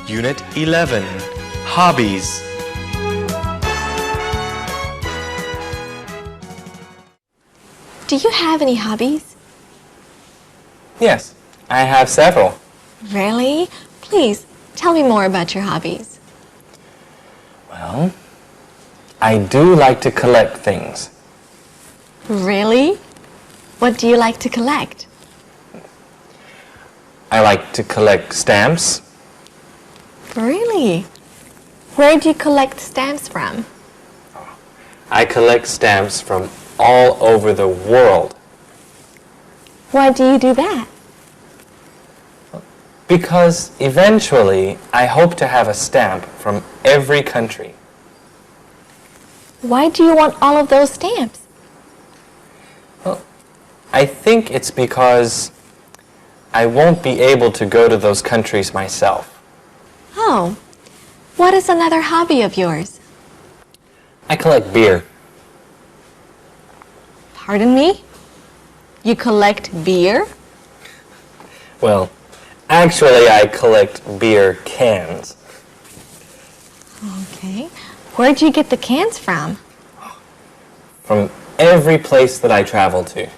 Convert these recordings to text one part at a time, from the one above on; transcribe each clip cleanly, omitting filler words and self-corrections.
Unit 11, Hobbies. Do you have any hobbies? Yes, I have several. Really? Please, tell me more about your hobbies. Well, I do like to collect things. Really? What do you like to collect? I like to collect stamps. Really? Where do you collect stamps from? I collect stamps from all over the world. Why do you do that? Because eventually I hope to have a stamp from every country. Why do you want all of those stamps? Well, I think it's because I won't be able to go to those countries myself. Oh, what is another hobby of yours? I collect beer. Pardon me? You collect beer? Well, actually I collect beer cans. Okay. Where do you get the cans from? From every place that I travel to.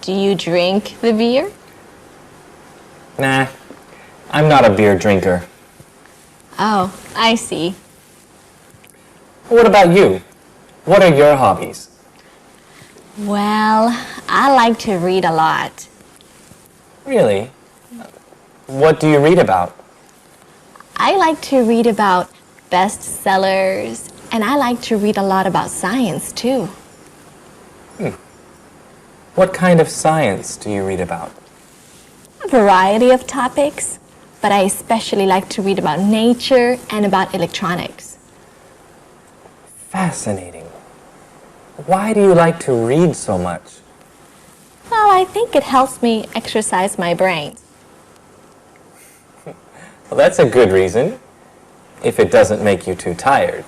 Do you drink the beer? Nah, I'm not a beer drinker. Oh, I see. What about you? What are your hobbies? Well, I like to read a lot. Really? What do you read about? I like to read about bestsellers, and I like to read a lot about science too. What kind of science do you read about? A variety of topics, but I especially like to read about nature and about electronics. Fascinating. Why do you like to read so much? Well, I think it helps me exercise my brain. Well, that's a good reason, if it doesn't make you too tired.